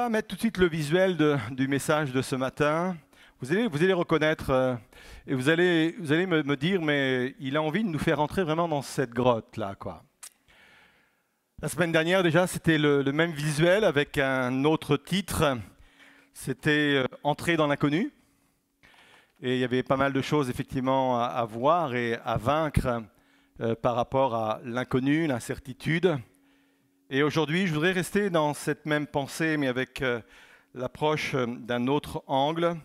va mettre tout de suite le visuel du message de ce matin. Vous allez reconnaître et vous allez me dire, mais il a envie de nous faire entrer vraiment dans cette grotte-là, quoi. La semaine dernière, déjà, c'était le même visuel avec un autre titre. C'était Entrer dans l'inconnu. Et il y avait pas mal de choses, effectivement, à voir et à vaincre par rapport à l'inconnu, l'incertitude. Et aujourd'hui, je voudrais rester dans cette même pensée, mais avec l'approche d'un autre angle,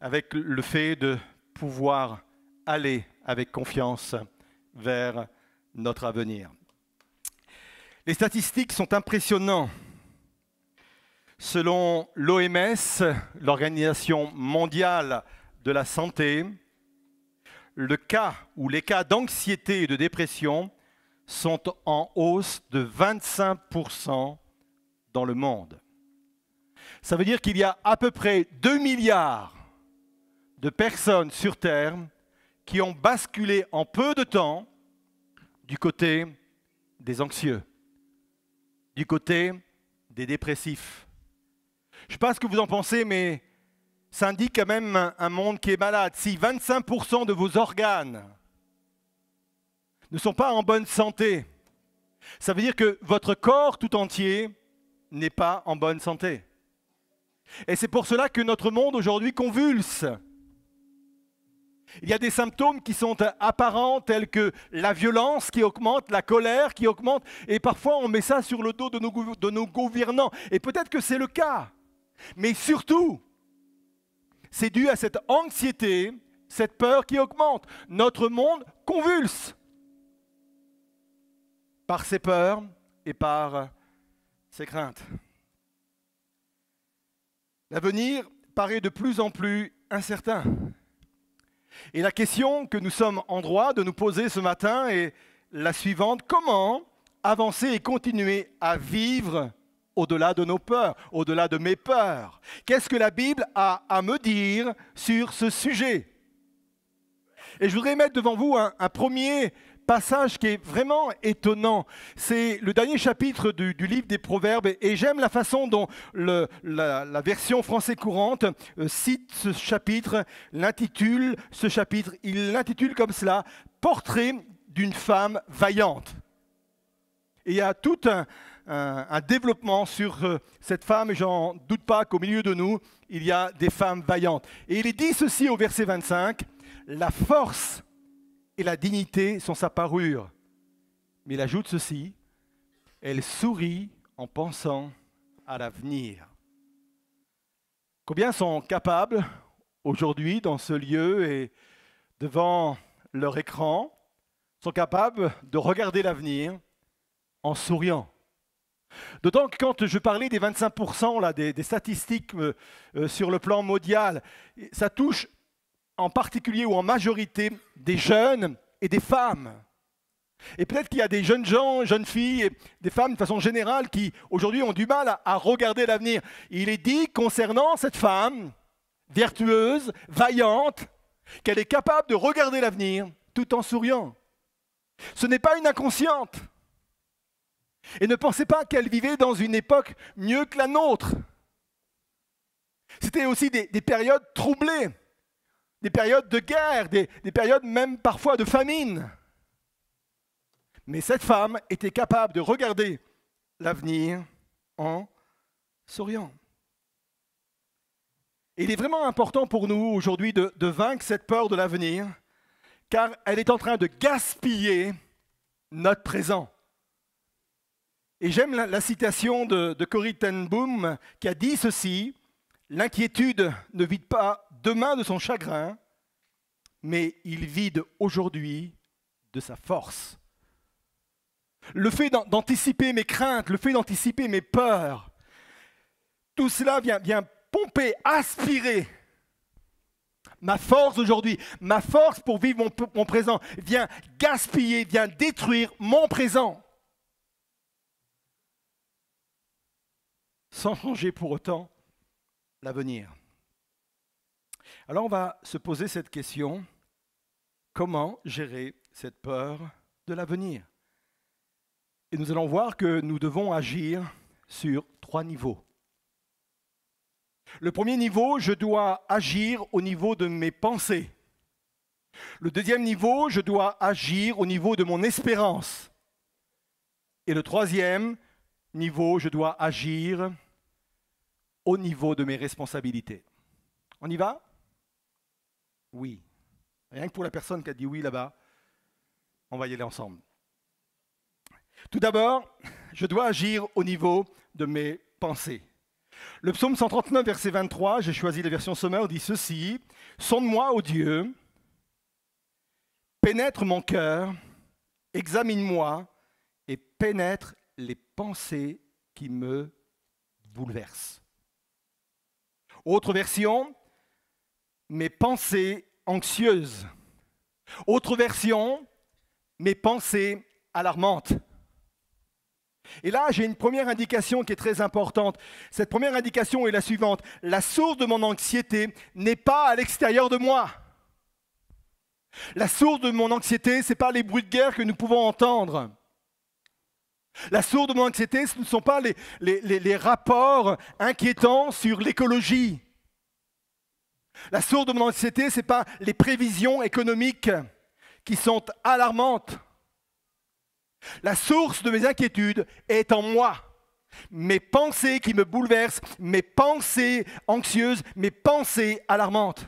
avec le fait de pouvoir aller avec confiance vers notre avenir. Les statistiques sont impressionnantes. Selon l'OMS, l'Organisation mondiale de la santé, les cas d'anxiété et de dépression sont en hausse de 25% dans le monde. Ça veut dire qu'il y a à peu près 2 milliards de personnes sur Terre qui ont basculé en peu de temps du côté des anxieux, du côté des dépressifs. Je ne sais pas ce que vous en pensez, mais ça indique quand même un monde qui est malade. Si 25% de vos organes ne sont pas en bonne santé, ça veut dire que votre corps tout entier n'est pas en bonne santé. Et c'est pour cela que notre monde aujourd'hui convulse. Il y a des symptômes qui sont apparents tels que la violence qui augmente, la colère qui augmente, et parfois on met ça sur le dos de nos gouvernants. Et peut-être que c'est le cas. Mais surtout, c'est dû à cette anxiété, cette peur qui augmente. Notre monde convulse par ses peurs et par ses craintes. L'avenir paraît de plus en plus incertain. Et la question que nous sommes en droit de nous poser ce matin est la suivante: comment avancer et continuer à vivre au-delà de nos peurs, au-delà de mes peurs? Qu'est-ce que la Bible a à me dire sur ce sujet? Et je voudrais mettre devant vous un premier passage qui est vraiment étonnant. C'est le dernier chapitre du livre des Proverbes, et j'aime la façon dont la version français courante cite ce chapitre, il l'intitule comme cela: Portrait d'une femme vaillante. Et il y a tout un développement sur cette femme, et j'en doute pas qu'au milieu de nous, il y a des femmes vaillantes. Et il est dit ceci au verset 25: la force et la dignité sont sa parure. Mais il ajoute ceci: elle sourit en pensant à l'avenir. Combien sont capables aujourd'hui dans ce lieu et devant leur écran, sont capables de regarder l'avenir en souriant? D'autant que quand je parlais des 25% là, des statistiques sur le plan mondial, ça touche en particulier ou en majorité des jeunes et des femmes. Et peut-être qu'il y a des jeunes gens, jeunes filles, et des femmes de façon générale qui aujourd'hui ont du mal à regarder l'avenir. Il est dit concernant cette femme vertueuse, vaillante, qu'elle est capable de regarder l'avenir tout en souriant. Ce n'est pas une inconsciente. Et ne pensez pas qu'elle vivait dans une époque mieux que la nôtre. C'était aussi des périodes troublées, des périodes de guerre, des périodes même parfois de famine. Mais cette femme était capable de regarder l'avenir en souriant. Et il est vraiment important pour nous aujourd'hui de vaincre cette peur de l'avenir, car elle est en train de gaspiller notre présent. Et j'aime la citation de Corrie ten Boom qui a dit ceci: l'inquiétude ne vide pas demain de son chagrin, mais il vide aujourd'hui de sa force. Le fait d'anticiper mes craintes, le fait d'anticiper mes peurs, tout cela vient pomper, aspirer ma force aujourd'hui, ma force pour vivre mon présent, vient gaspiller, vient détruire mon présent, sans changer pour autant l'avenir. Alors on va se poser cette question: comment gérer cette peur de l'avenir? Et nous allons voir que nous devons agir sur 3 niveaux. Le premier niveau, je dois agir au niveau de mes pensées. Le deuxième niveau, je dois agir au niveau de mon espérance. Et le troisième niveau, je dois agir au niveau de mes responsabilités. On y va? Oui. Rien que pour la personne qui a dit oui là-bas, on va y aller ensemble. Tout d'abord, je dois agir au niveau de mes pensées. Le psaume 139, verset 23, j'ai choisi la version Sommaire, dit ceci: « Sonde-moi, ô Dieu, pénètre mon cœur, examine-moi et pénètre les pensées qui me bouleversent. » Autre version, mes pensées anxieuses. Autre version, mes pensées alarmantes. Et là, j'ai une première indication qui est très importante. Cette première indication est la suivante. La source de mon anxiété n'est pas à l'extérieur de moi. La source de mon anxiété, ce n'est pas les bruits de guerre que nous pouvons entendre. La source de mon anxiété, ce ne sont pas les rapports inquiétants sur l'écologie. La source de mon anxiété, ce n'est pas les prévisions économiques qui sont alarmantes. La source de mes inquiétudes est en moi. Mes pensées qui me bouleversent, mes pensées anxieuses, mes pensées alarmantes.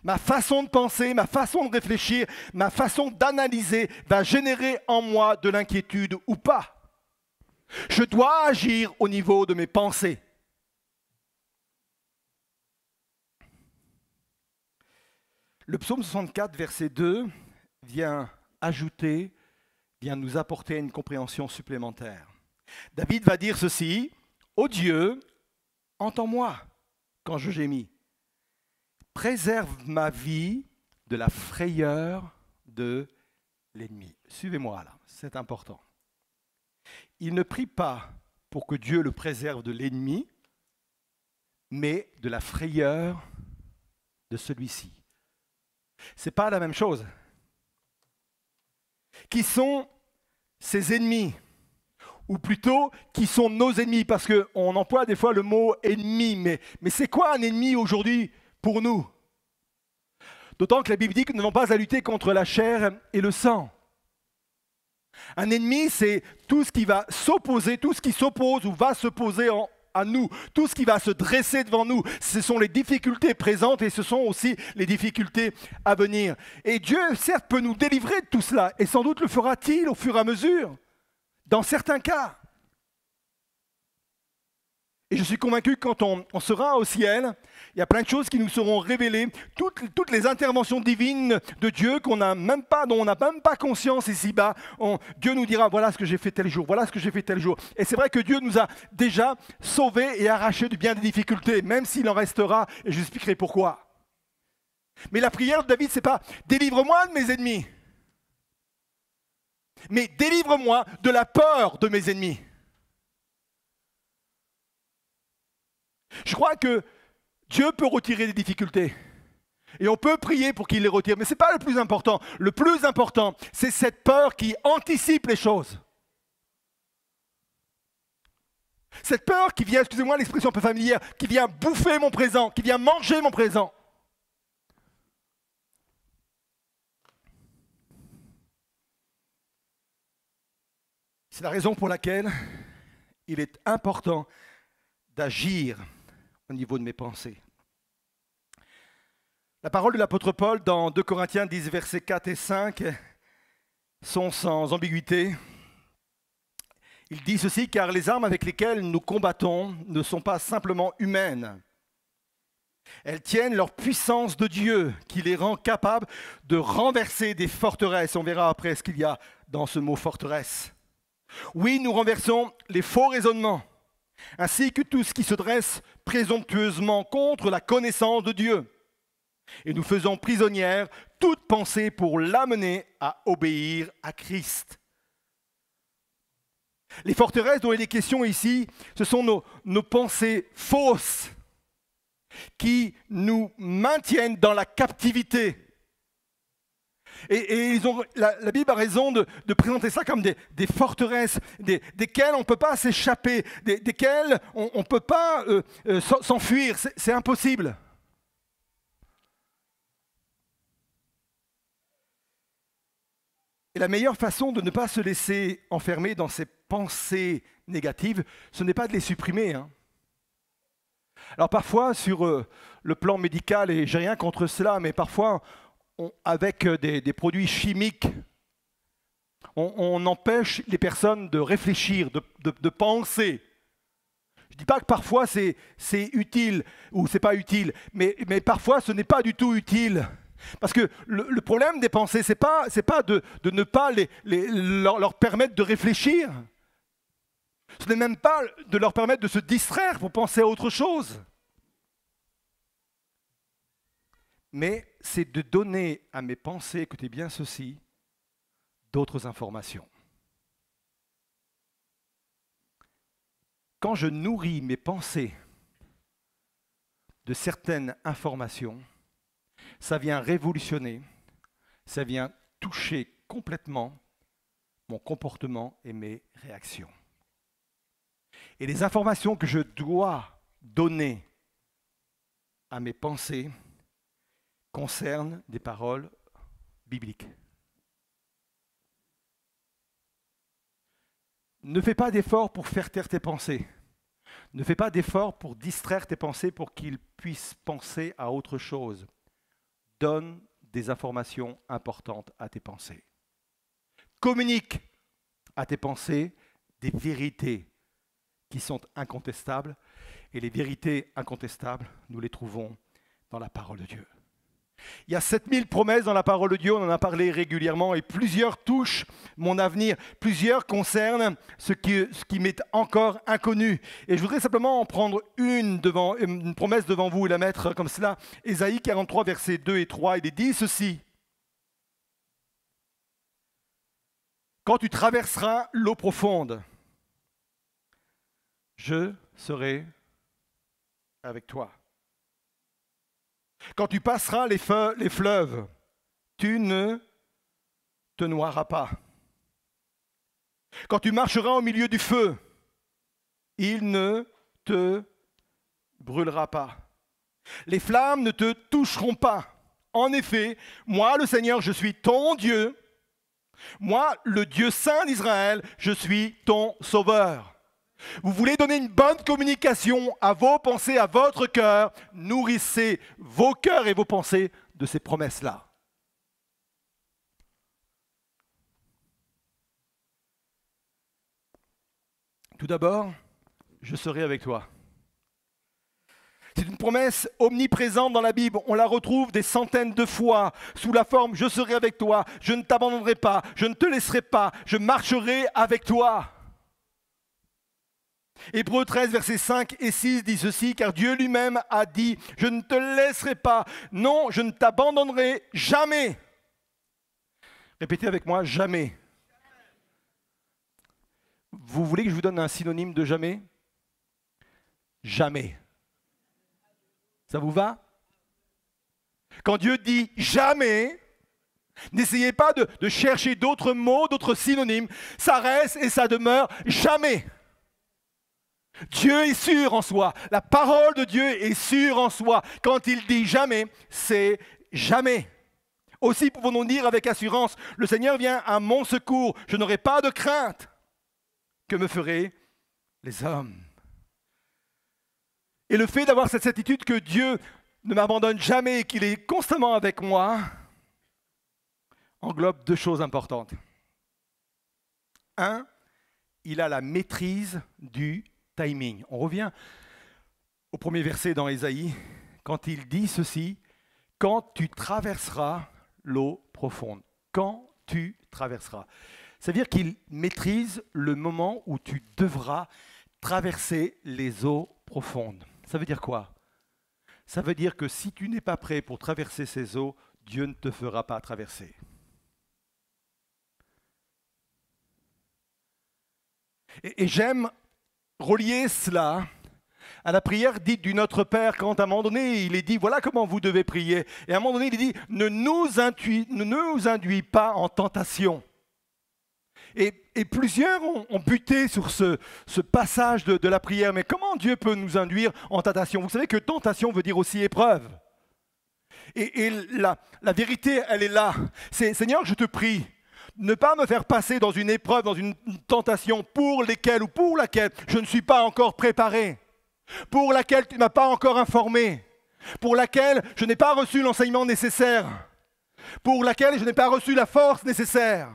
Ma façon de penser, ma façon de réfléchir, ma façon d'analyser va générer en moi de l'inquiétude ou pas. Je dois agir au niveau de mes pensées. Le psaume 64, verset 2, vient nous apporter une compréhension supplémentaire. David va dire ceci: « Ô Dieu, entends-moi quand je gémis. Préserve ma vie de la frayeur de l'ennemi. » Suivez-moi là, c'est important. Il ne prie pas pour que Dieu le préserve de l'ennemi, mais de la frayeur de celui-ci. Ce n'est pas la même chose. Qui sont ses ennemis? Ou plutôt, qui sont nos ennemis? Parce qu'on emploie des fois le mot ennemi, mais c'est quoi un ennemi aujourd'hui pour nous? D'autant que la Bible dit que nous n'avons pas à lutter contre la chair et le sang. Un ennemi, c'est tout ce qui va s'opposer, tout ce qui s'oppose ou va s'opposer à nous, tout ce qui va se dresser devant nous. Ce sont les difficultés présentes et ce sont aussi les difficultés à venir. Et Dieu, certes, peut nous délivrer de tout cela, et sans doute le fera-t-il au fur et à mesure, dans certains cas. Et je suis convaincu que quand on sera au ciel, il y a plein de choses qui nous seront révélées, toutes les interventions divines de Dieu dont on n'a même pas conscience ici-bas. Dieu nous dira, voilà ce que j'ai fait tel jour, voilà ce que j'ai fait tel jour. Et c'est vrai que Dieu nous a déjà sauvés et arrachés de bien des difficultés, même s'il en restera, et je vous expliquerai pourquoi. Mais la prière de David, ce n'est pas « délivre-moi de mes ennemis », mais « délivre-moi de la peur de mes ennemis ». Je crois que Dieu peut retirer des difficultés. Et on peut prier pour qu'il les retire. Mais ce n'est pas le plus important. Le plus important, c'est cette peur qui anticipe les choses. Cette peur qui vient, excusez-moi l'expression un peu familière, qui vient bouffer mon présent, qui vient manger mon présent. C'est la raison pour laquelle il est important d'agir au niveau de mes pensées. La parole de l'apôtre Paul dans 2 Corinthiens 10, versets 4 et 5 sont sans ambiguïté. Il dit ceci: « Car les armes avec lesquelles nous combattons ne sont pas simplement humaines. Elles tiennent leur puissance de Dieu qui les rend capables de renverser des forteresses. » On verra après ce qu'il y a dans ce mot forteresse. Oui, nous renversons les faux raisonnements, ainsi que tout ce qui se dresse présomptueusement contre la connaissance de Dieu. Et nous faisons prisonnière toute pensée pour l'amener à obéir à Christ. Les forteresses dont il est question ici, ce sont nos pensées fausses qui nous maintiennent dans la captivité. La Bible a raison de présenter ça comme des forteresses, desquelles on ne peut pas s'échapper, desquelles on ne peut pas s'enfuir. C'est impossible. Et la meilleure façon de ne pas se laisser enfermer dans ces pensées négatives, ce n'est pas de les supprimer, hein. Alors parfois, sur le plan médical, et j'ai rien contre cela, mais parfois, avec des produits chimiques, on empêche les personnes de réfléchir, de penser. Je ne dis pas que parfois c'est utile ou c'est pas utile, mais parfois ce n'est pas du tout utile. Parce que le problème des pensées, c'est pas de ne pas leur permettre de réfléchir. Ce n'est même pas de leur permettre de se distraire pour penser à autre chose. Mais c'est de donner à mes pensées, écoutez bien ceci, d'autres informations. Quand je nourris mes pensées de certaines informations, ça vient révolutionner, ça vient toucher complètement mon comportement et mes réactions. Et les informations que je dois donner à mes pensées concernent des paroles bibliques. Ne fais pas d'efforts pour faire taire tes pensées. Ne fais pas d'efforts pour distraire tes pensées pour qu'ils puissent penser à autre chose. Donne des informations importantes à tes pensées. Communique à tes pensées des vérités qui sont incontestables. Et les vérités incontestables, nous les trouvons dans la parole de Dieu. Il y a 7000 promesses dans la parole de Dieu, on en a parlé régulièrement, et plusieurs touchent mon avenir, plusieurs concernent ce qui m'est encore inconnu. Et je voudrais simplement en prendre une promesse devant vous et la mettre comme cela. Ésaïe 43, versets 2 et 3, il est dit ceci. Quand tu traverseras l'eau profonde, je serai avec toi. Quand tu passeras les fleuves, tu ne te noieras pas. Quand tu marcheras au milieu du feu, il ne te brûlera pas. Les flammes ne te toucheront pas. En effet, moi, le Seigneur, je suis ton Dieu. Moi, le Dieu saint d'Israël, je suis ton sauveur. Vous voulez donner une bonne communication à vos pensées, à votre cœur, nourrissez vos cœurs et vos pensées de ces promesses-là. Tout d'abord, je serai avec toi. C'est une promesse omniprésente dans la Bible. On la retrouve des centaines de fois sous la forme « Je serai avec toi, je ne t'abandonnerai pas, je ne te laisserai pas, je marcherai avec toi ». Hébreux 13, versets 5 et 6 dit ceci, car Dieu lui-même a dit, je ne te laisserai pas, non, je ne t'abandonnerai jamais. Répétez avec moi, jamais. Vous voulez que je vous donne un synonyme de jamais? Jamais. Ça vous va? Quand Dieu dit jamais, n'essayez pas de chercher d'autres mots, d'autres synonymes. Ça reste et ça demeure jamais. Dieu est sûr en soi. La parole de Dieu est sûre en soi. Quand il dit jamais, c'est jamais. Aussi pouvons-nous dire avec assurance, le Seigneur vient à mon secours. Je n'aurai pas de crainte. Que me feraient les hommes? Et le fait d'avoir cette certitude que Dieu ne m'abandonne jamais et qu'il est constamment avec moi englobe deux choses importantes. Un, il a la maîtrise du timing. On revient au premier verset dans Ésaïe, quand il dit ceci, « Quand tu traverseras l'eau profonde. » Quand tu traverseras. Ça veut dire qu'il maîtrise le moment où tu devras traverser les eaux profondes. Ça veut dire quoi? Ça veut dire que si tu n'es pas prêt pour traverser ces eaux, Dieu ne te fera pas traverser. Et j'aime relier cela À la prière dite du Notre Père, quand à un moment donné, il est dit, voilà comment vous devez prier. Et à un moment donné, il est dit, ne nous induis pas en tentation. Et plusieurs ont buté sur ce passage de la prière. Mais comment Dieu peut nous induire en tentation? Vous savez que tentation veut dire aussi épreuve. Et la vérité, elle est là. C'est, Seigneur, je te prie, ne pas me faire passer dans une épreuve, dans une tentation pour laquelle je ne suis pas encore préparé, pour laquelle tu ne m'as pas encore informé, pour laquelle je n'ai pas reçu l'enseignement nécessaire, pour laquelle je n'ai pas reçu la force nécessaire.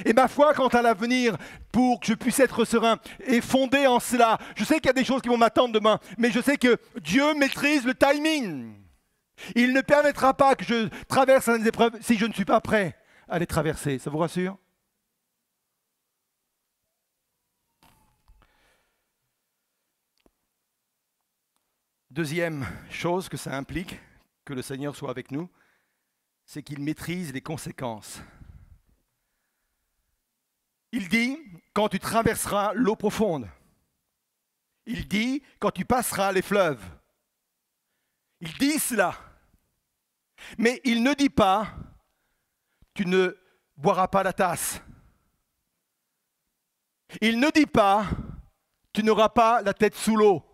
Et ma foi quant à l'avenir, pour que je puisse être serein, est fondée en cela. Je sais qu'il y a des choses qui vont m'attendre demain, mais je sais que Dieu maîtrise le timing. Il ne permettra pas que je traverse des épreuves si je ne suis pas prêt à les traverser. Ça vous rassure? Deuxième chose que ça implique, que le Seigneur soit avec nous, c'est qu'il maîtrise les conséquences. Il dit, quand tu traverseras l'eau profonde. Il dit, quand tu passeras les fleuves. Il dit cela. Mais il ne dit pas, tu ne boiras pas la tasse. Il ne dit pas, tu n'auras pas la tête sous l'eau.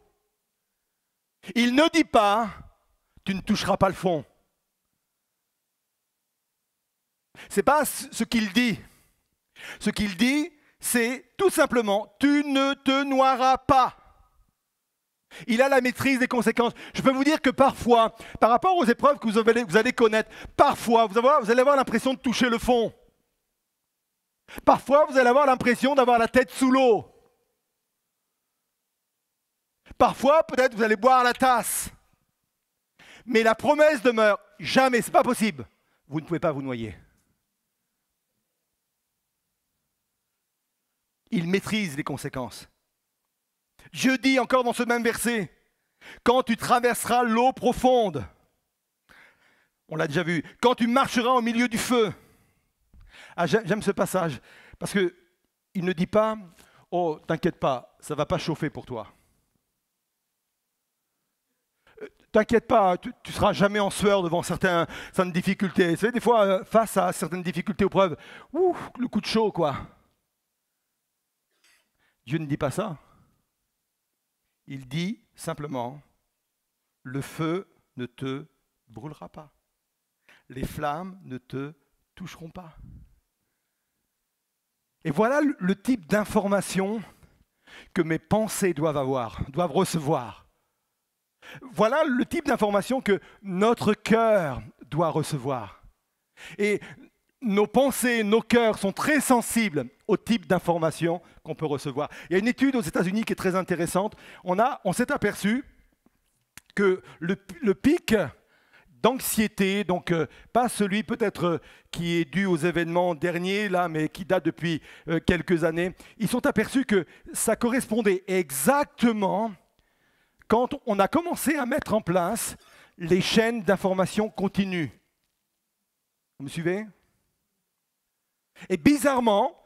Il ne dit pas, tu ne toucheras pas le fond. Ce n'est pas ce qu'il dit. Ce qu'il dit, c'est tout simplement, tu ne te noieras pas. Il a la maîtrise des conséquences. Je peux vous dire que parfois, par rapport aux épreuves que vous allez connaître, parfois, vous allez avoir l'impression de toucher le fond. Parfois, vous allez avoir l'impression d'avoir la tête sous l'eau. Parfois, peut-être, vous allez boire la tasse. Mais la promesse demeure, jamais, ce n'est pas possible. Vous ne pouvez pas vous noyer. Il maîtrise les conséquences. Dieu dit encore dans ce même verset, quand tu traverseras l'eau profonde, on l'a déjà vu, quand tu marcheras au milieu du feu. Ah, j'aime ce passage, parce qu'il ne dit pas, oh, t'inquiète pas, ça ne va pas chauffer pour toi. T'inquiète pas, tu ne seras jamais en sueur devant certaines difficultés. Vous savez, des fois, face à certaines difficultés ou preuves, le coup de chaud, quoi. Dieu ne dit pas ça. Il dit simplement, le feu ne te brûlera pas. Les flammes ne te toucheront pas. Et voilà le type d'information que mes pensées doivent recevoir. Voilà le type d'information que notre cœur doit recevoir. Et nos pensées, nos cœurs sont très sensibles au type d'information qu'on peut recevoir. Il y a une étude aux États-Unis qui est très intéressante. On s'est aperçu que le pic d'anxiété, donc pas celui peut-être qui est dû aux événements derniers, là, mais qui date depuis quelques années, ils sont aperçus que ça correspondait exactement quand on a commencé à mettre en place les chaînes d'information continue. Vous me suivez? Et bizarrement,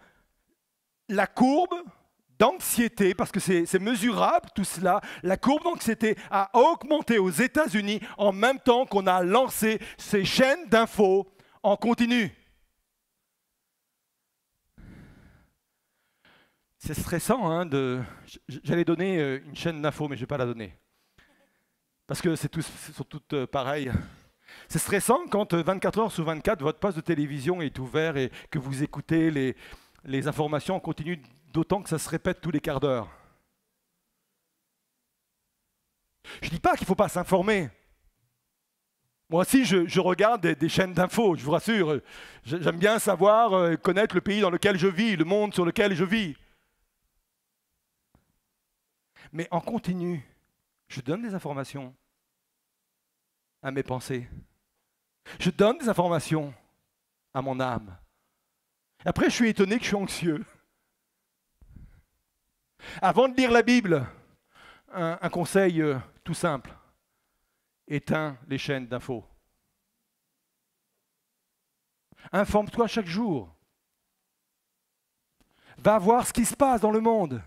la courbe d'anxiété, parce que c'est mesurable tout cela, la courbe d'anxiété a augmenté aux États-Unis en même temps qu'on a lancé ces chaînes d'infos en continu. C'est stressant, hein, j'allais donner une chaîne d'infos, mais je ne vais pas la donner. Parce que sont toutes pareilles. C'est stressant quand 24 heures sur 24, votre poste de télévision est ouvert et que vous écoutez les informations en continu, d'autant que ça se répète tous les quarts d'heure. Je ne dis pas qu'il ne faut pas s'informer. Moi aussi, je regarde des chaînes d'infos, je vous rassure. J'aime bien savoir, connaître le pays dans lequel je vis, le monde sur lequel je vis. Mais en continu, je donne des informations à mes pensées. Je donne des informations à mon âme. Après, je suis étonné que je suis anxieux. Avant de lire la Bible, un conseil tout simple. Éteins les chaînes d'infos. Informe-toi chaque jour. Va voir ce qui se passe dans le monde.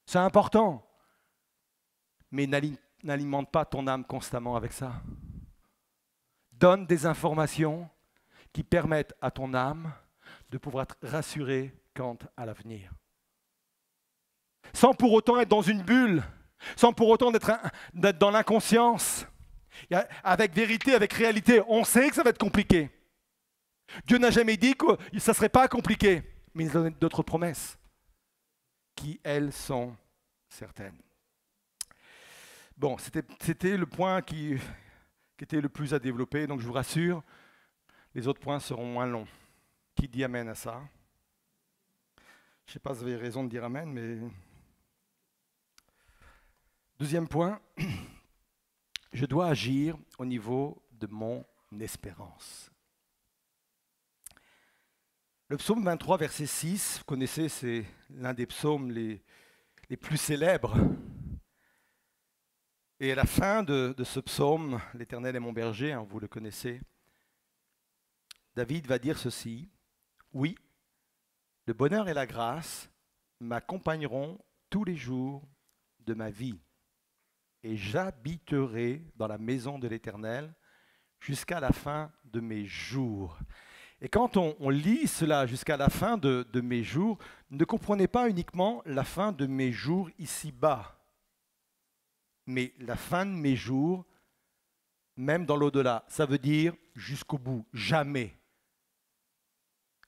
C'est important. Mais n'alimente pas ton âme constamment avec ça. Donne des informations qui permettent à ton âme de pouvoir être rassurée quant à l'avenir. Sans pour autant être dans une bulle, sans pour autant d'être dans l'inconscience. Avec vérité, avec réalité, on sait que ça va être compliqué. Dieu n'a jamais dit que ça ne serait pas compliqué, mais il donne d'autres promesses qui, elles, sont certaines. Bon, c'était le point qui était le plus à développer, donc je vous rassure, les autres points seront moins longs. Qui dit amen à ça? Je ne sais pas si vous avez raison de dire amen, mais... Deuxième point, je dois agir au niveau de mon espérance. Le psaume 23, verset 6, vous connaissez, c'est l'un des psaumes les plus célèbres. Et à la fin de ce psaume, l'Éternel est mon berger, hein, vous le connaissez, David va dire ceci, « Oui, le bonheur et la grâce m'accompagneront tous les jours de ma vie, et j'habiterai dans la maison de l'Éternel jusqu'à la fin de mes jours. » Et quand on lit cela jusqu'à la fin de mes jours, ne comprenez pas uniquement la fin de mes jours ici-bas, mais la fin de mes jours, même dans l'au-delà. Ça veut dire jusqu'au bout, jamais.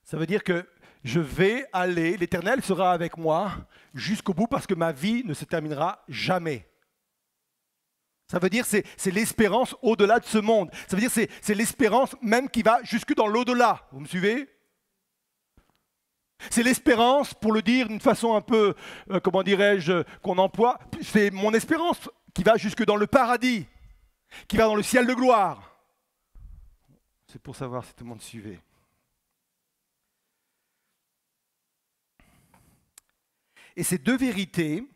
Ça veut dire que je vais aller, l'Éternel sera avec moi jusqu'au bout parce que ma vie ne se terminera jamais. Ça veut dire que c'est l'espérance au-delà de ce monde. Ça veut dire que c'est l'espérance même qui va jusque dans l'au-delà. Vous me suivez? C'est l'espérance, pour le dire d'une façon un peu, comment dirais-je, qu'on emploie, c'est mon espérance qui va jusque dans le paradis, qui va dans le ciel de gloire. C'est pour savoir si tout le monde suivait. Et ces deux vérités,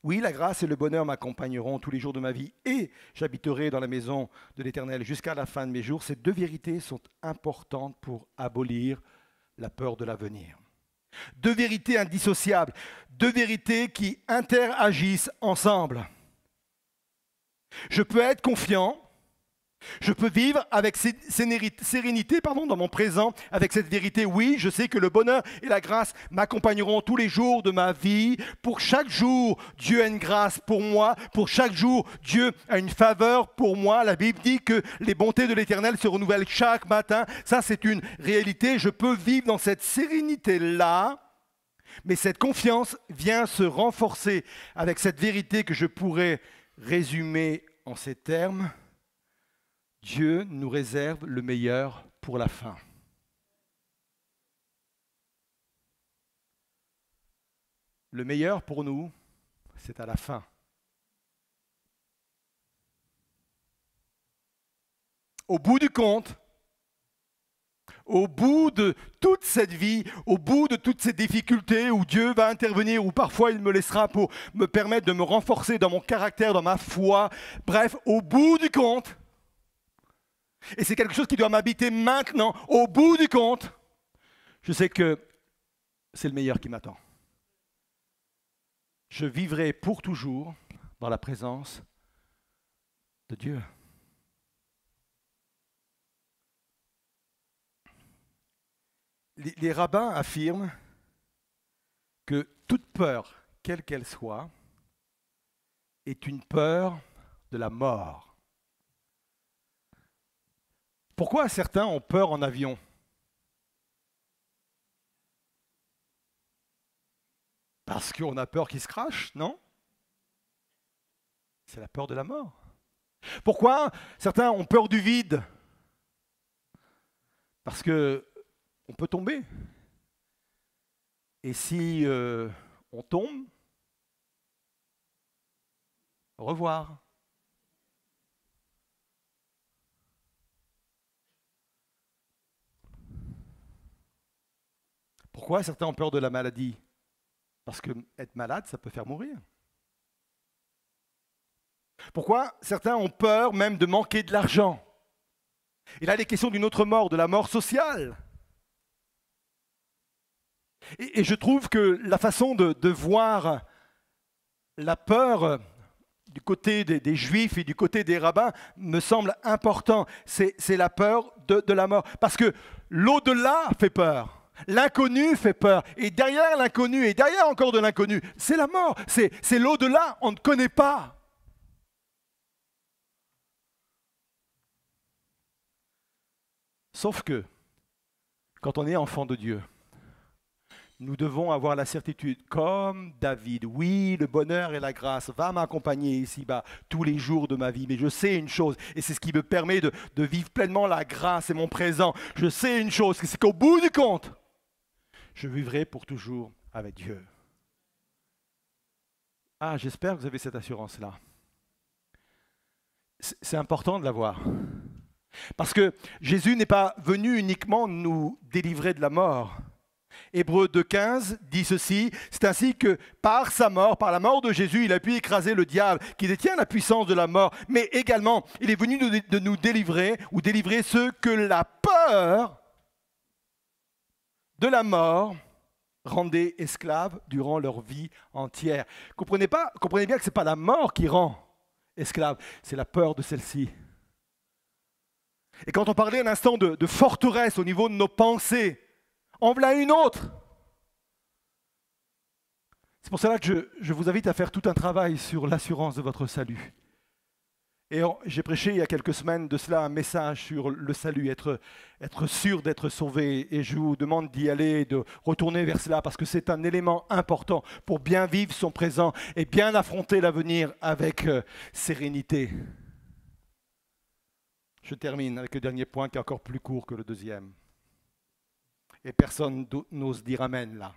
oui, la grâce et le bonheur m'accompagneront tous les jours de ma vie et j'habiterai dans la maison de l'Éternel jusqu'à la fin de mes jours. Ces deux vérités sont importantes pour abolir la peur de l'avenir. Deux vérités indissociables, deux vérités qui interagissent ensemble. Je peux être confiant, je peux vivre avec sérénité dans mon présent, avec cette vérité. Oui, je sais que le bonheur et la grâce m'accompagneront tous les jours de ma vie. Pour chaque jour, Dieu a une grâce pour moi. Pour chaque jour, Dieu a une faveur pour moi. La Bible dit que les bontés de l'Éternel se renouvellent chaque matin. Ça, c'est une réalité. Je peux vivre dans cette sérénité-là. Mais cette confiance vient se renforcer avec cette vérité que je pourrais résumer en ces termes. Dieu nous réserve le meilleur pour la fin. Le meilleur pour nous, c'est à la fin. Au bout du compte, au bout de toute cette vie, au bout de toutes ces difficultés où Dieu va intervenir, où parfois il me laissera pour me permettre de me renforcer dans mon caractère, dans ma foi, bref, au bout du compte, et c'est quelque chose qui doit m'habiter maintenant, au bout du compte, je sais que c'est le meilleur qui m'attend. Je vivrai pour toujours dans la présence de Dieu. Les rabbins affirment que toute peur, quelle qu'elle soit, est une peur de la mort. Pourquoi certains ont peur en avion? Parce qu'on a peur qu'il se crache, non? C'est la peur de la mort. Pourquoi certains ont peur du vide? Parce que on peut tomber. Et si on tombe, au revoir. Pourquoi certains ont peur de la maladie? Parce que être malade, ça peut faire mourir. Pourquoi certains ont peur même de manquer de l'argent? Et là, il est question d'une autre mort, de la mort sociale. Et je trouve que la façon de voir la peur du côté des Juifs et du côté des rabbins me semble important. C'est la peur de la mort. Parce que l'au-delà fait peur. L'inconnu fait peur. Et derrière l'inconnu, et derrière encore de l'inconnu, c'est la mort. C'est l'au-delà, on ne connaît pas. Sauf que, quand on est enfant de Dieu, nous devons avoir la certitude, comme David, oui, le bonheur et la grâce va m'accompagner ici-bas tous les jours de ma vie, mais je sais une chose, et c'est ce qui me permet de vivre pleinement la grâce et mon présent. Je sais une chose, c'est qu'au bout du compte, je vivrai pour toujours avec Dieu. Ah, j'espère que vous avez cette assurance-là. C'est important de l'avoir. Parce que Jésus n'est pas venu uniquement nous délivrer de la mort. Hébreux 2,15 dit ceci, c'est ainsi que par sa mort, par la mort de Jésus, il a pu écraser le diable qui détient la puissance de la mort, mais également il est venu de nous délivrer ou délivrer ceux que la peur de la mort rendait esclaves durant leur vie entière. Comprenez bien que ce n'est pas la mort qui rend esclave, c'est la peur de celle-ci. Et quand on parlait un instant de forteresse au niveau de nos pensées, en voilà une autre. C'est pour cela que je vous invite à faire tout un travail sur l'assurance de votre salut. Et j'ai prêché il y a quelques semaines de cela un message sur le salut, être sûr d'être sauvé. Et je vous demande d'y aller, de retourner vers cela, parce que c'est un élément important pour bien vivre son présent et bien affronter l'avenir avec sérénité. Je termine avec le dernier point qui est encore plus court que le deuxième. Et personne n'ose dire amen là.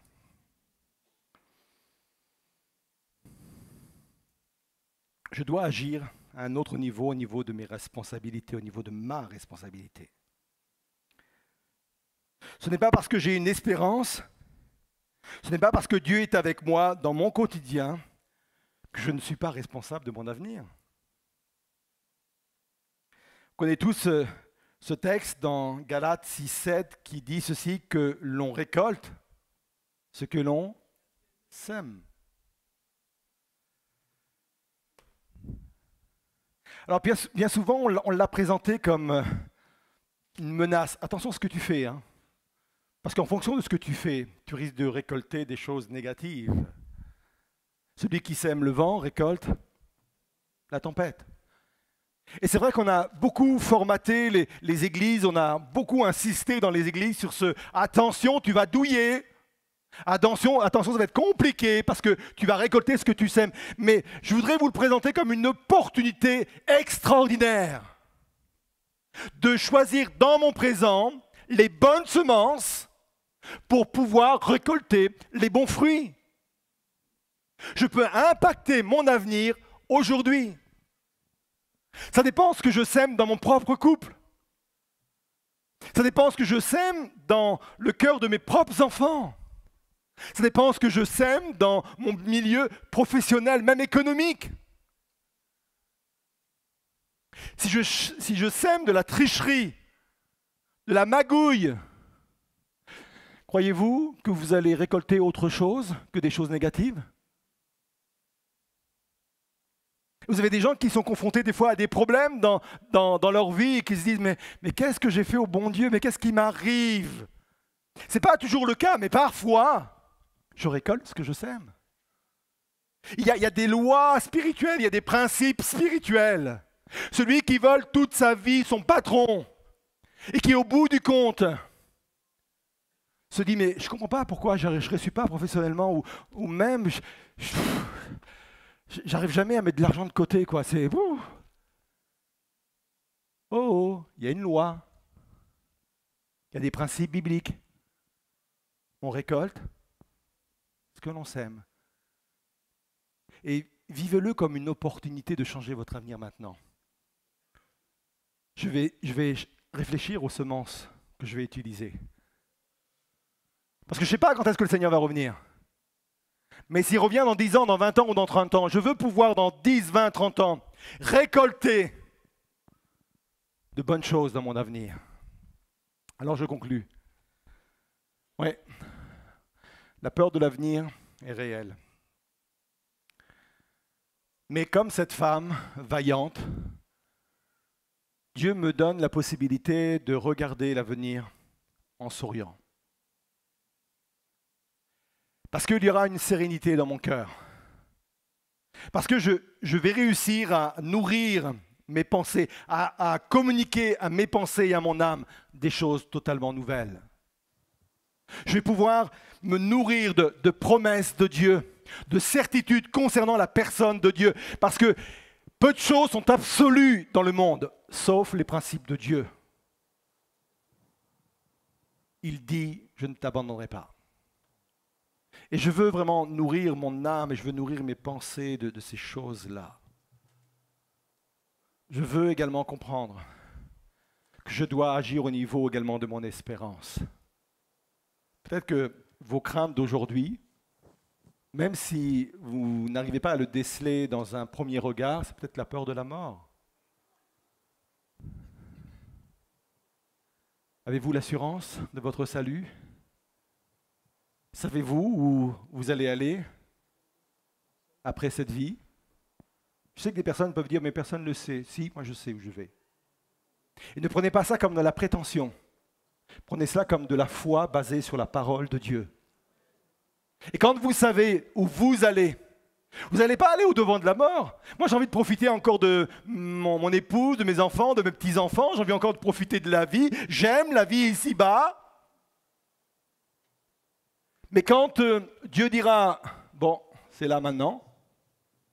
Je dois agir à un autre niveau, au niveau de mes responsabilités, au niveau de ma responsabilité. Ce n'est pas parce que j'ai une espérance, ce n'est pas parce que Dieu est avec moi dans mon quotidien que je ne suis pas responsable de mon avenir. Vous connaissez tous ce texte dans Galates 6,7 qui dit ceci, que l'on récolte ce que l'on sème. Alors bien souvent, on l'a présenté comme une menace. Attention à ce que tu fais, hein. Parce qu'en fonction de ce que tu fais, tu risques de récolter des choses négatives. Celui qui sème le vent récolte la tempête. Et c'est vrai qu'on a beaucoup formaté les églises, on a beaucoup insisté dans les églises sur ce « attention, tu vas douiller ». Attention, ça va être compliqué parce que tu vas récolter ce que tu sèmes. Mais je voudrais vous le présenter comme une opportunité extraordinaire de choisir dans mon présent les bonnes semences pour pouvoir récolter les bons fruits. Je peux impacter mon avenir aujourd'hui. Ça dépend de ce que je sème dans mon propre couple. Ça dépend de ce que je sème dans le cœur de mes propres enfants. Ça dépend de ce que je sème dans mon milieu professionnel, même économique. Si je sème de la tricherie, de la magouille, croyez-vous que vous allez récolter autre chose que des choses négatives ? Vous avez des gens qui sont confrontés des fois à des problèmes dans leur vie et qui se disent mais qu'est-ce que j'ai fait au bon Dieu ? Mais qu'est-ce qui m'arrive ? Ce n'est pas toujours le cas, mais parfois, je récolte ce que je sème. Il y a des lois spirituelles, il y a des principes spirituels. Celui qui vole toute sa vie son patron et qui, au bout du compte, se dit mais je ne comprends pas pourquoi je ne réussis pas professionnellement ou même j'arrive jamais à mettre de l'argent de côté, quoi. C'est il y a une loi, il y a des principes bibliques. On récolte ce que l'on sème. Et vivez-le comme une opportunité de changer votre avenir maintenant. Je vais réfléchir aux semences que je vais utiliser. Parce que je ne sais pas quand est-ce que le Seigneur va revenir. Mais s'il revient dans 10 ans, dans 20 ans ou dans 30 ans, je veux pouvoir dans 10, 20, 30 ans récolter de bonnes choses dans mon avenir. Alors je conclus. Oui, la peur de l'avenir est réelle. Mais comme cette femme vaillante, Dieu me donne la possibilité de regarder l'avenir en souriant. Parce qu'il y aura une sérénité dans mon cœur. Parce que je vais réussir à nourrir mes pensées, à communiquer à mes pensées et à mon âme des choses totalement nouvelles. Je vais pouvoir me nourrir de promesses de Dieu, de certitudes concernant la personne de Dieu. Parce que peu de choses sont absolues dans le monde, sauf les principes de Dieu. Il dit, je ne t'abandonnerai pas. Et je veux vraiment nourrir mon âme et je veux nourrir mes pensées de ces choses-là. Je veux également comprendre que je dois agir au niveau également de mon espérance. Peut-être que vos craintes d'aujourd'hui, même si vous n'arrivez pas à le déceler dans un premier regard, c'est peut-être la peur de la mort. Avez-vous l'assurance de votre salut ? Savez-vous où vous allez aller après cette vie ? Je sais que des personnes peuvent dire, mais personne ne le sait. Si, moi je sais où je vais. Et ne prenez pas ça comme de la prétention. Prenez cela comme de la foi basée sur la parole de Dieu. Et quand vous savez où vous allez, vous n'allez pas aller au-devant de la mort. Moi j'ai envie de profiter encore de mon épouse, de mes enfants, de mes petits-enfants. J'ai envie encore de profiter de la vie. J'aime la vie ici-bas. Mais quand Dieu dira, bon, c'est là maintenant,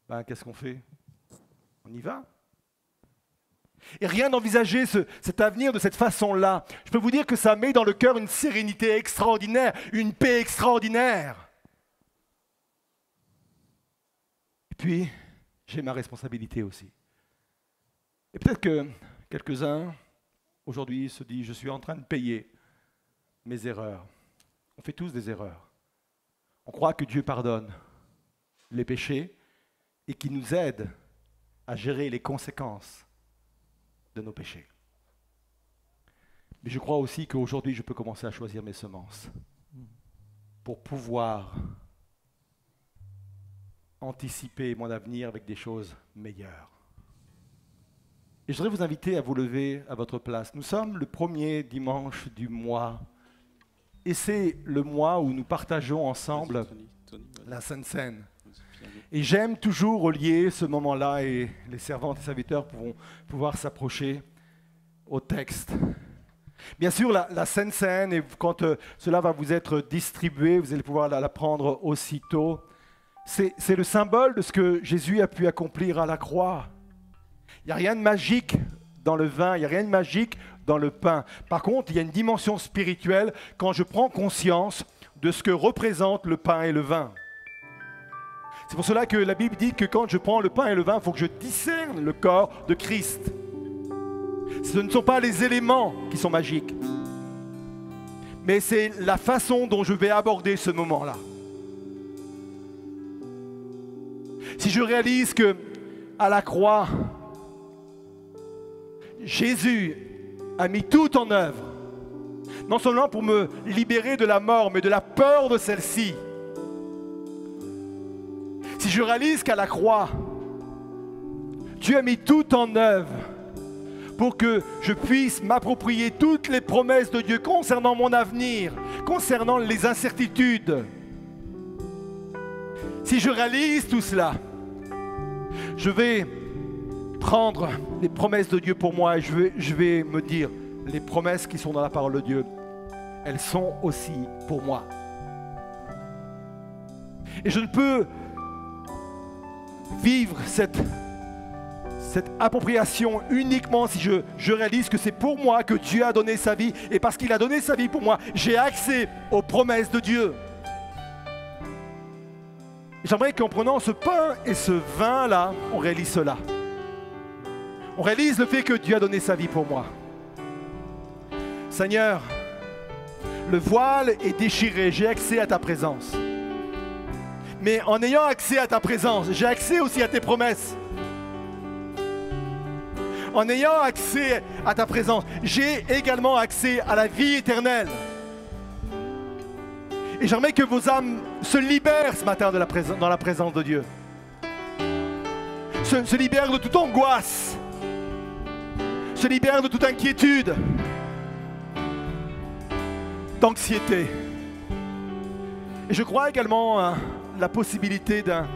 ben, qu'est-ce qu'on fait ? On y va. Et rien d'envisager cet avenir de cette façon-là. Je peux vous dire que ça met dans le cœur une sérénité extraordinaire, une paix extraordinaire. Et puis, j'ai ma responsabilité aussi. Et peut-être que quelques-uns, aujourd'hui, se disent, je suis en train de payer mes erreurs. On fait tous des erreurs. On croit que Dieu pardonne les péchés et qu'il nous aide à gérer les conséquences de nos péchés. Mais je crois aussi qu'aujourd'hui, je peux commencer à choisir mes semences pour pouvoir anticiper mon avenir avec des choses meilleures. Et je voudrais vous inviter à vous lever à votre place. Nous sommes le premier dimanche du mois. Et c'est le mois où nous partageons ensemble la Sainte Seine. Et j'aime toujours relier ce moment-là, et les servantes et serviteurs pourront pouvoir s'approcher au texte. Bien sûr, la Sainte Seine, et quand cela va vous être distribué, vous allez pouvoir la prendre aussitôt. C'est le symbole de ce que Jésus a pu accomplir à la croix. Il n'y a rien de magique dans le vin, il n'y a rien de magique dans le pain. Par contre, il y a une dimension spirituelle quand je prends conscience de ce que représentent le pain et le vin. C'est pour cela que la Bible dit que quand je prends le pain et le vin, il faut que je discerne le corps de Christ. Ce ne sont pas les éléments qui sont magiques, mais c'est la façon dont je vais aborder ce moment-là. Si je réalise que à la croix, Jésus a mis tout en œuvre, non seulement pour me libérer de la mort, mais de la peur de celle-ci. Si je réalise qu'à la croix, Dieu a mis tout en œuvre pour que je puisse m'approprier toutes les promesses de Dieu concernant mon avenir, concernant les incertitudes. Si je réalise tout cela, je vais prendre les promesses de Dieu pour moi et je vais me dire, les promesses qui sont dans la parole de Dieu, elles sont aussi pour moi. Et je ne peux vivre cette appropriation uniquement si je réalise que c'est pour moi que Dieu a donné sa vie. Et parce qu'il a donné sa vie pour moi, j'ai accès aux promesses de Dieu. J'aimerais qu'en prenant ce pain et ce vin-là, on réalise cela. On réalise le fait que Dieu a donné sa vie pour moi. Seigneur, le voile est déchiré, j'ai accès à ta présence. Mais en ayant accès à ta présence, j'ai accès aussi à tes promesses. En ayant accès à ta présence, j'ai également accès à la vie éternelle. Et j'aimerais que vos âmes se libèrent ce matin dans la présence de Dieu. se libère de toute angoisse, se libère de toute inquiétude, d'anxiété. Et je crois également à la possibilité d'un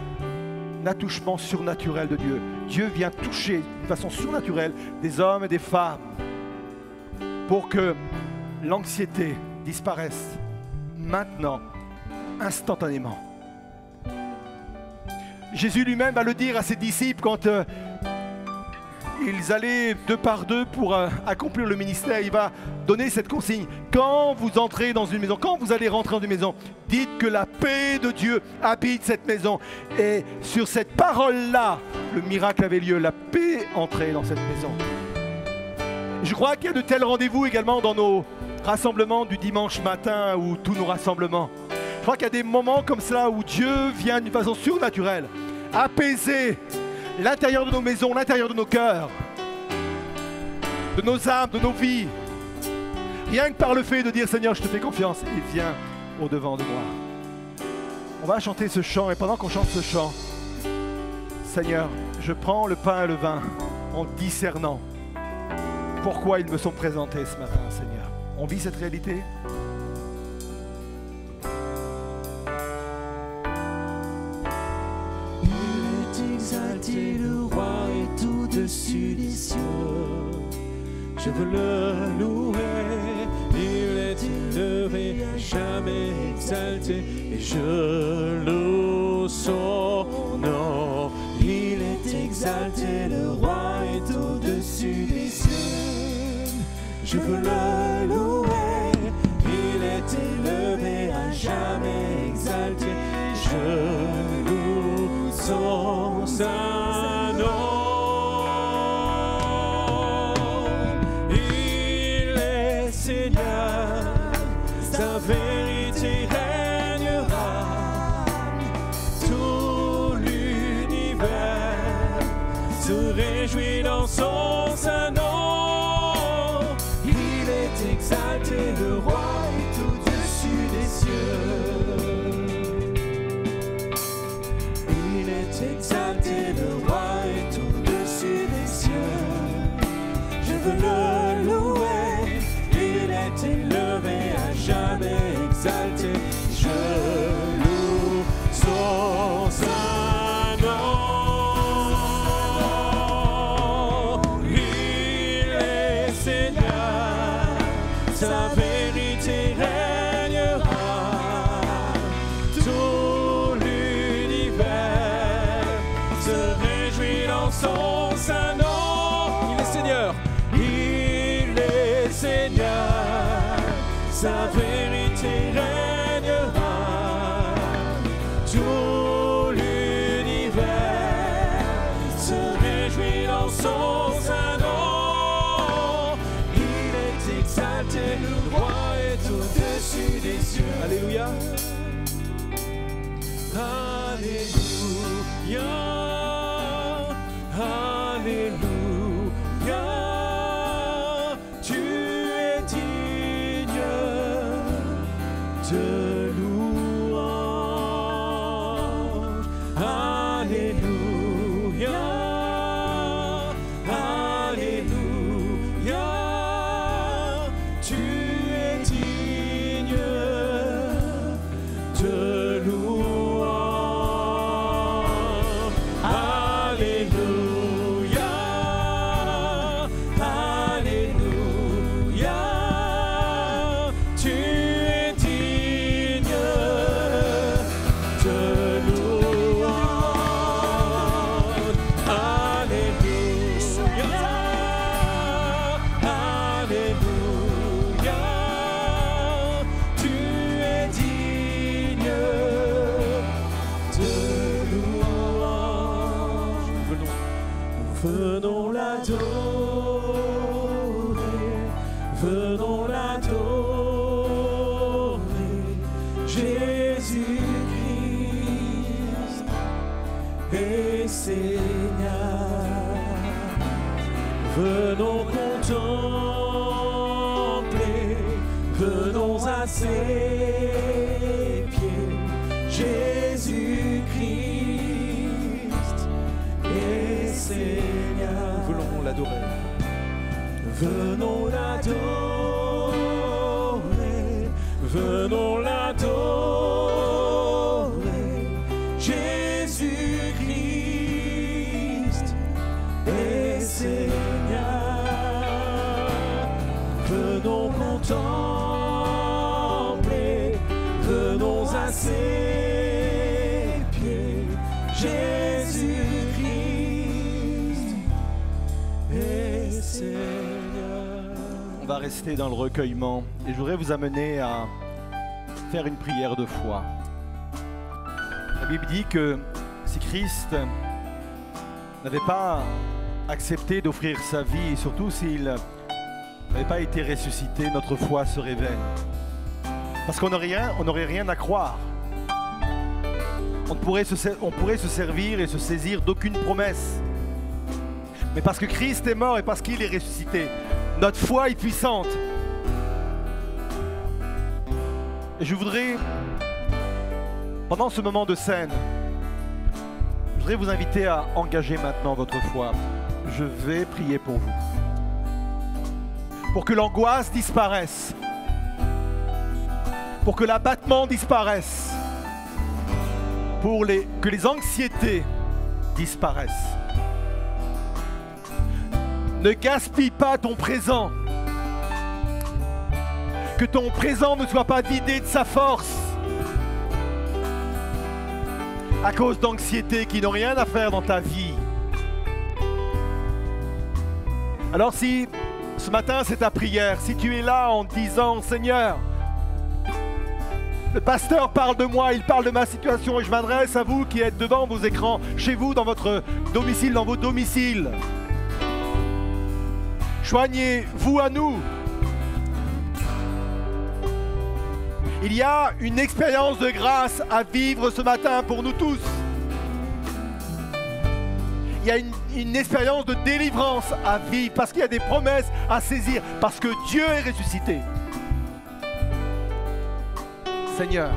attouchement surnaturel de Dieu. Dieu vient toucher de façon surnaturelle des hommes et des femmes pour que l'anxiété disparaisse maintenant, instantanément. Jésus lui-même va le dire à ses disciples quand ils allaient deux par deux pour accomplir le ministère. Il va donner cette consigne. Quand vous entrez dans une maison, quand vous allez rentrer dans une maison, dites que la paix de Dieu habite cette maison. Et sur cette parole-là, le miracle avait lieu. La paix entrait dans cette maison. Je crois qu'il y a de tels rendez-vous également dans nos rassemblements du dimanche matin ou tous nos rassemblements. Je crois qu'il y a des moments comme cela où Dieu vient d'une façon surnaturelle apaiser l'intérieur de nos maisons, l'intérieur de nos cœurs, de nos âmes, de nos vies. Rien que par le fait de dire Seigneur, je te fais confiance et viens au-devant de moi. On va chanter ce chant et pendant qu'on chante ce chant, Seigneur, je prends le pain et le vin en discernant pourquoi ils me sont présentés ce matin, Seigneur. On vit cette réalité? Exalté, le roi est au-dessus des cieux. Je veux le louer, il est élevé, jamais exalté, et je loue son nom. Il est exalté, le roi est au-dessus des cieux. Je veux le louer, il est élevé, à jamais exalté, je loue son saint nom. Il est Seigneur, sa vérité régnera. Tout l'univers se réjouit dans son saint nom. Il est exalté, le roi est au-dessus des cieux. Exalté, le roi est au-dessus des cieux. Je veux le louer, il est élevé, à jamais exalté. Je loue son saint nom. Il est Seigneur, sa vérité régnera. Son saint nom, il est Seigneur, il est Seigneur, sa vérité régnera. Tout l'univers se réjouit dans son saint nom. Il est exalté, le roi est au-dessus des cieux. Alléluia. Alléluia. Alléluia, tu es digne de louange. Alléluia, alléluia, tu es digne de louange. Venons l'adorer, venons l'adorer, Jésus-Christ est Seigneur. Venons contempler, venons à ses pieds, Jésus-Christ est Seigneur. Voulons l'adorer. Venons l'adorer, venons l'adorer, Jésus-Christ est Seigneur. Venons contempler, venons à ses pieds, Jésus-Christ est Seigneur. On va rester dans le recueillement et je voudrais vous amener à faire une prière de foi. La Bible dit que si Christ n'avait pas accepté d'offrir sa vie et surtout s'il n'avait pas été ressuscité, notre foi serait vaine. Parce qu'on n'aurait rien à croire. On pourrait se servir et se saisir d'aucune promesse. Mais parce que Christ est mort et parce qu'il est ressuscité, notre foi est puissante. Et je voudrais, pendant ce moment de scène, je voudrais vous inviter à engager maintenant votre foi. Je vais prier pour vous. Pour que l'angoisse disparaisse. Pour que l'abattement disparaisse. Que les anxiétés disparaissent. Ne gaspille pas ton présent. Que ton présent ne soit pas vidé de sa force. À cause d'anxiétés qui n'ont rien à faire dans ta vie. Alors si ce matin c'est ta prière, si tu es là en disant Seigneur, le pasteur parle de moi, il parle de ma situation et je m'adresse à vous qui êtes devant vos écrans, chez vous, dans votre domicile, dans vos domiciles. Joignez-vous à nous. Il y a une expérience de grâce à vivre ce matin pour nous tous. Il y a une expérience de délivrance à vivre parce qu'il y a des promesses à saisir, parce que Dieu est ressuscité. Seigneur,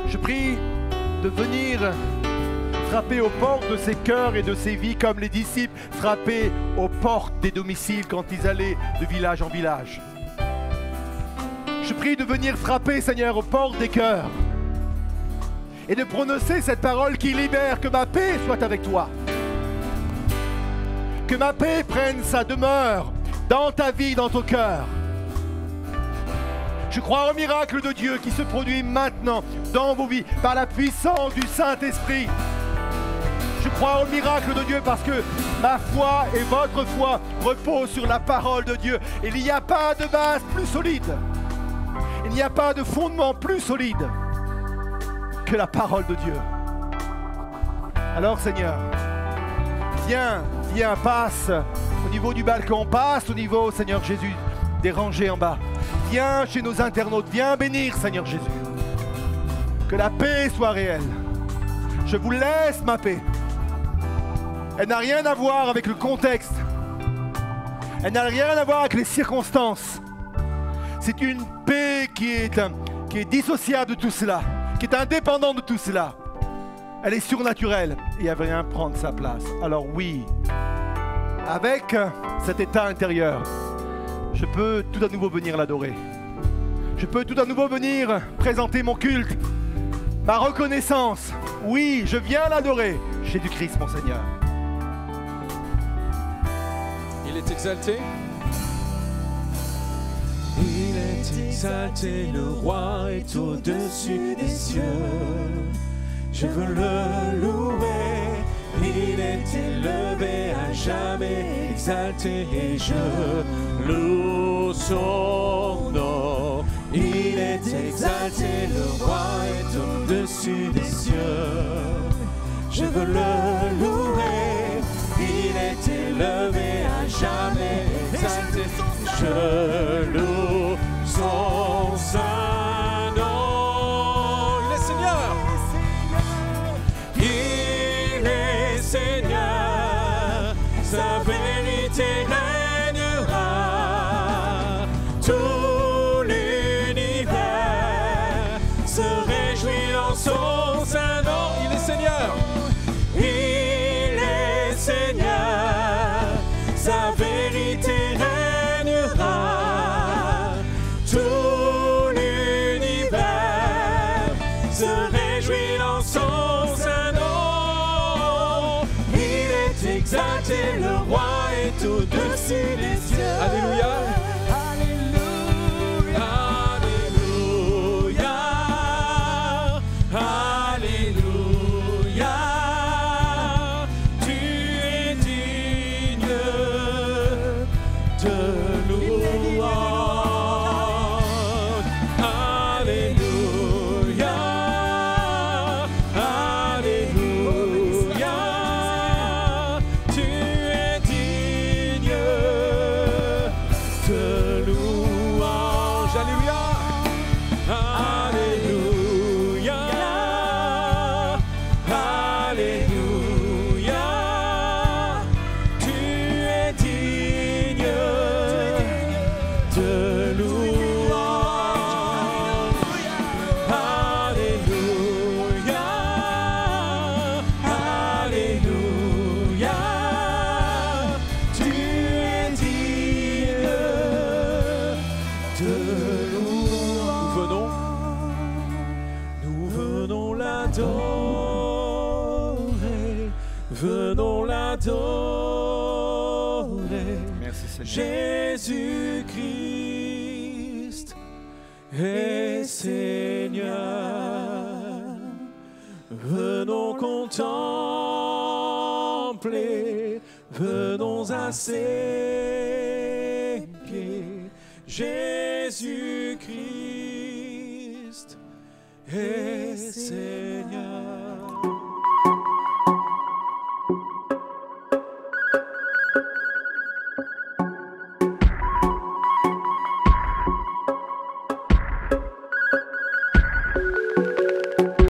je prie de venir frapper aux portes de ces cœurs et de ces vies comme les disciples frappaient aux portes des domiciles quand ils allaient de village en village. Je prie de venir frapper, Seigneur, aux portes des cœurs et de prononcer cette parole qui libère, que ma paix soit avec toi. Que ma paix prenne sa demeure dans ta vie, dans ton cœur. Je crois au miracle de Dieu qui se produit maintenant dans vos vies par la puissance du Saint-Esprit. Je crois au miracle de Dieu parce que ma foi et votre foi reposent sur la parole de Dieu. Il n'y a pas de base plus solide. Il n'y a pas de fondement plus solide que la parole de Dieu. Alors Seigneur, viens, passe au niveau du balcon, passe au niveau, Seigneur Jésus, des rangées en bas. Viens chez nos internautes, viens bénir, Seigneur Jésus. Que la paix soit réelle. Je vous laisse ma paix. Elle n'a rien à voir avec le contexte. Elle n'a rien à voir avec les circonstances. C'est une paix qui est dissociable de tout cela, qui est indépendante de tout cela. Elle est surnaturelle et elle vient prendre sa place. Alors oui, avec cet état intérieur, je peux tout à nouveau venir l'adorer. Je peux tout à nouveau venir présenter mon culte, ma reconnaissance. Oui, je viens l'adorer. Jésus-Christ, mon Seigneur. Il est exalté. Il est exalté, le roi est au-dessus des cieux. Je veux le louer, il est élevé à jamais, exalté et je loue son nom. Il est exalté, le roi est au-dessus des cieux. Je veux le louer, il est élevé à jamais, exalté. Je loue son saint nom. Il est Seigneur. Il est Seigneur, sa vérité régnera. Tout l'univers se réjouit en son saint nom. Il est Seigneur. Il est de louange. Alléluia, Alléluia, tu es digne de louange. Alléluia, Alléluia, Alléluia, tu es digne de louange. Alléluia, Alléluia, tu es digne de louange. Nous venons l'adorer, venons l'adorer. Merci Seigneur. Jésus-Christ est Seigneur. Venons contempler, venons à ses pieds. Jésus-Christ est Seigneur.